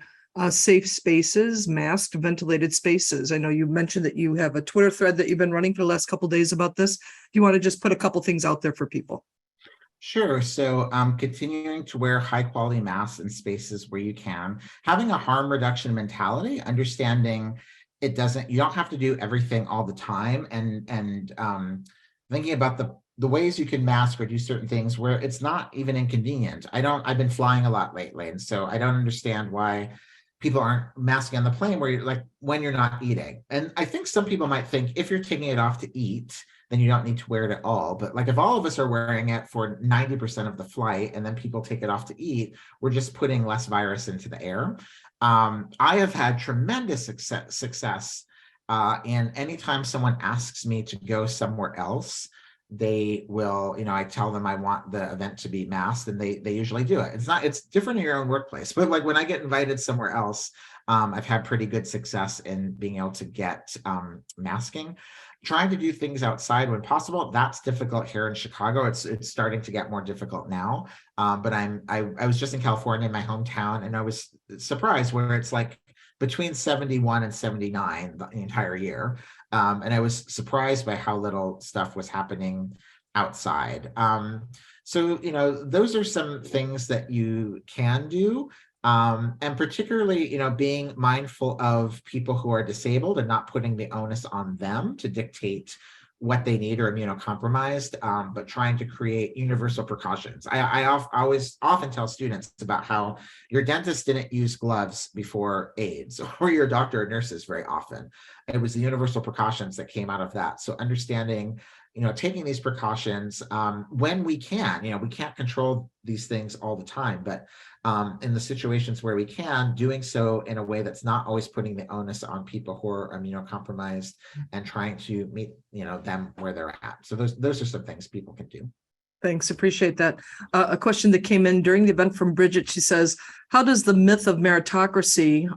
safe spaces, masked, ventilated spaces? I know you mentioned that you have a Twitter thread that you've been running for the last couple of days about this. Do you want to just put a couple things out there for people? Sure. So continuing to wear high quality masks in spaces where you can, having a harm reduction mentality, understanding you don't have to do everything all the time, and thinking about the ways you can mask or do certain things where it's not even inconvenient. I've been flying a lot lately, and so I don't understand why people aren't masking on the plane where you're like, when you're not eating. And I think some people might think if you're taking it off to eat, then you don't need to wear it at all. But like, if all of us are wearing it for 90% of the flight and then people take it off to eat, we're just putting less virus into the air. I have had tremendous success and anytime someone asks me to go somewhere else, they will, I tell them I want the event to be masked, and they usually do it. It's different in your own workplace, but like when I get invited somewhere else, I've had pretty good success in being able to get masking. Trying to do things outside when possible, that's difficult here in Chicago. It's starting to get more difficult now. But I was just in California, my hometown, and I was surprised where it's like between 71 and 79 the entire year. And I was surprised by how little stuff was happening outside. So, those are some things that you can do. And particularly, being mindful of people who are disabled and not putting the onus on them to dictate what they need or immunocompromised, but trying to create universal precautions. I always often tell students about how your dentist didn't use gloves before AIDS, or your doctor or nurses very often. It was the universal precautions that came out of that. So understanding, taking these precautions when we can, we can't control these things all the time, but in the situations where we can, doing so in a way that's not always putting the onus on people who are immunocompromised, and trying to meet, them where they're at. So those are some things people can do. Thanks, appreciate that. A question that came in during the event from Bridget. She says, how does the myth of meritocracy,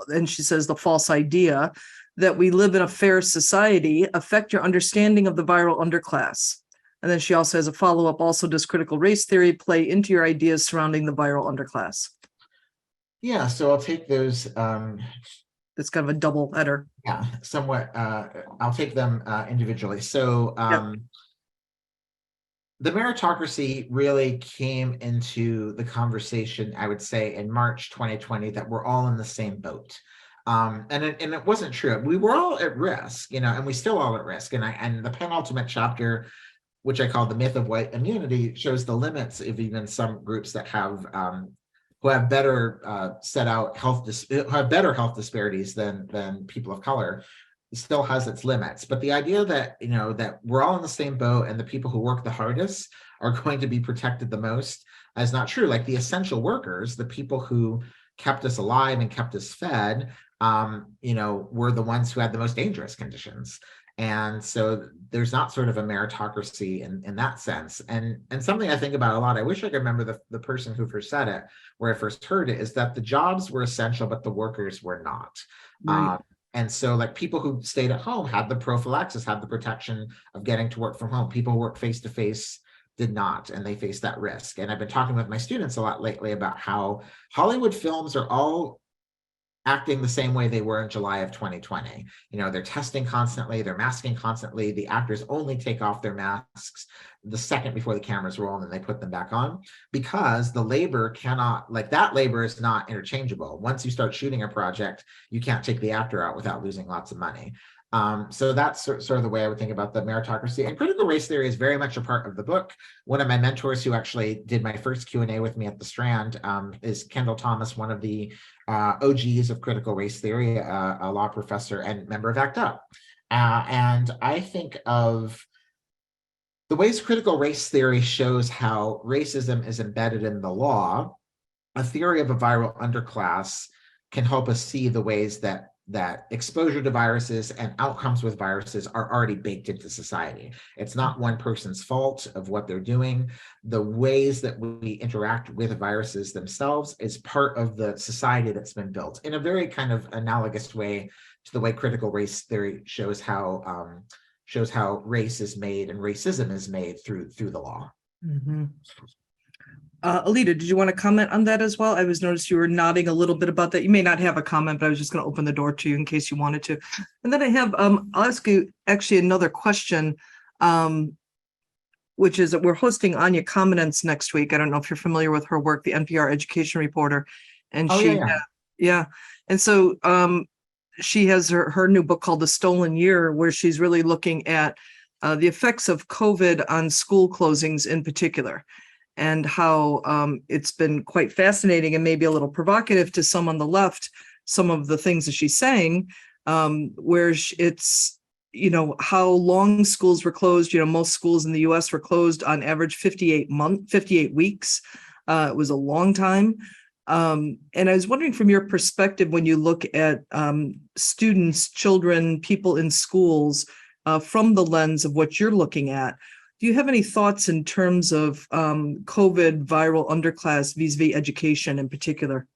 and she says the false idea that we live in a fair society, affect your understanding of the viral underclass? And then she also has a follow-up. Also, does critical race theory play into your ideas surrounding the viral underclass? Yeah, so I'll take those. It's kind of a double header. Yeah, somewhat. I'll take them individually. So the meritocracy really came into the conversation, I would say, in March 2020, that we're all in the same boat. And it wasn't true. We were all at risk, and we still all at risk. And the penultimate chapter, which I call the myth of white immunity, shows the limits of even some groups that have who have better set out have better health disparities than people of color. It still has its limits. But the idea that that we're all in the same boat and the people who work the hardest are going to be protected the most is not true. Like the essential workers, the people who kept us alive and kept us fed, were the ones who had the most dangerous conditions. And so there's not sort of a meritocracy in that sense. And something I think about a lot, I wish I could remember the person who first said it, where I first heard it, is that the jobs were essential, but the workers were not. Right. And so like people who stayed at home had the prophylaxis, had the protection of getting to work from home. People who work face-to-face did not, and they faced that risk. And I've been talking with my students a lot lately about how Hollywood films are all acting the same way they were in July of 2020. They're testing constantly, they're masking constantly. The actors only take off their masks the second before the cameras roll, and then they put them back on, because the labor cannot, that labor is not interchangeable. Once you start shooting a project, you can't take the actor out without losing lots of money. So that's sort of the way I would think about the meritocracy. And critical race theory is very much a part of the book. One of my mentors who actually did my first Q&A with me at the Strand is Kendall Thomas, one of the OGs of critical race theory, a law professor and member of ACT UP. And I think of the ways critical race theory shows how racism is embedded in the law. A theory of a viral underclass can help us see the ways that exposure to viruses and outcomes with viruses are already baked into society. It's not one person's fault of what they're doing. The ways that we interact with viruses themselves is part of the society that's been built in a very kind of analogous way to the way critical race theory shows how race is made and racism is made through the law. Mm-hmm. Alita, did you want to comment on that as well? I was noticed you were nodding a little bit about that. You may not have a comment, but I was just going to open the door to you in case you wanted to. And then I have, I'll ask you actually another question, which is that we're hosting Anya Commenence next week. I don't know if you're familiar with her work, the NPR education reporter. And yeah. And so she has her new book called The Stolen Year, where she's really looking at the effects of COVID on school closings in particular, and how it's been quite fascinating and maybe a little provocative to some on the left, some of the things that she's saying, where it's, how long schools were closed. Most schools in the US were closed on average 58 weeks. It was a long time. And I was wondering from your perspective, when you look at students, children, people in schools, from the lens of what you're looking at, do you have any thoughts in terms of COVID viral underclass vis-a-vis education in particular?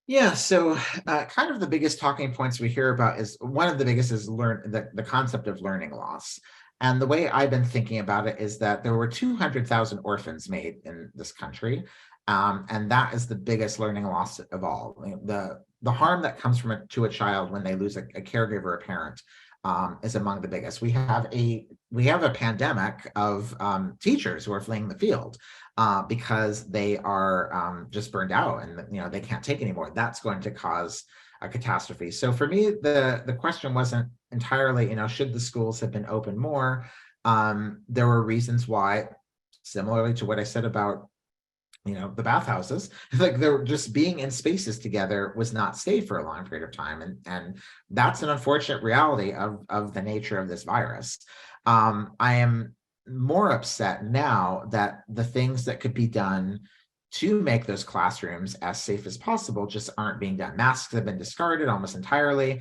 Yeah, so kind of the biggest talking points we hear about is one of the biggest is the concept of learning loss. And the way I've been thinking about it is that there were 200,000 orphans made in this country. And that is the biggest learning loss of all. The harm that comes to a child when they lose a caregiver, a parent, is among the biggest. We have a pandemic of teachers who are fleeing the field because they are just burned out and they can't take anymore. That's going to cause a catastrophe. So for me, the question wasn't entirely, should the schools have been open more? There were reasons why, similarly to what I said about the bathhouses, like they're just being in spaces together was not safe for a long period of time. And that's an unfortunate reality of the nature of this virus. I am more upset now that the things that could be done to make those classrooms as safe as possible just aren't being done. Masks have been discarded almost entirely.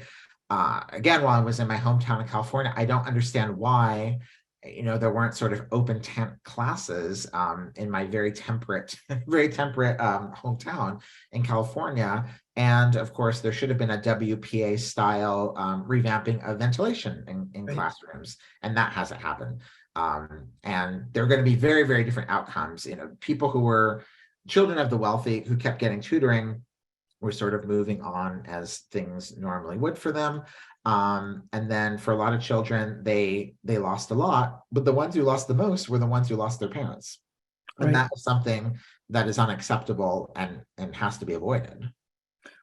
Again, while I was in my hometown of California, I don't understand why there weren't sort of open tent classes in my very temperate hometown in California. And of course, there should have been a WPA style revamping of ventilation in right. classrooms, and that hasn't happened. And there are going to be very, very different outcomes. People who were children of the wealthy who kept getting tutoring were sort of moving on as things normally would for them. And then for a lot of children, they lost a lot, but the ones who lost the most were the ones who lost their parents. And that is something that is unacceptable and has to be avoided.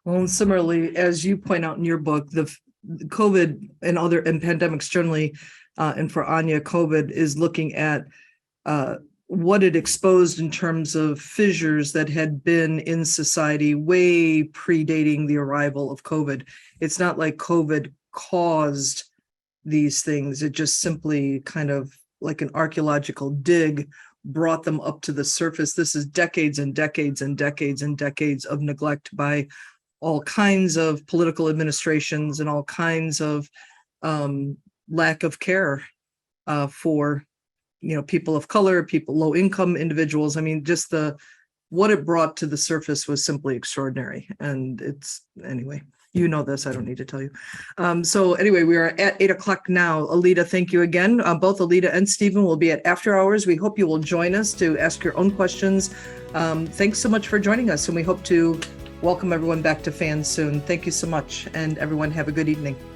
Well, and similarly, as you point out in your book, the COVID and pandemics generally, and for Anya, COVID is looking at what it exposed in terms of fissures that had been in society way predating the arrival of COVID. It's not like COVID caused these things. It just simply kind of like an archaeological dig brought them up to the surface. This is decades and decades and decades and decades of neglect by all kinds of political administrations and all kinds of lack of care for people of color, low income individuals. I mean, just what it brought to the surface was simply extraordinary. And anyway, this, I don't need to tell you. So anyway, we are at 8:00 now. Alita, thank you again. Both Alita and Stephen will be at after hours. We hope you will join us to ask your own questions. Thanks so much for joining us, and we hope to welcome everyone back to Fans soon. Thank you so much, and everyone have a good evening.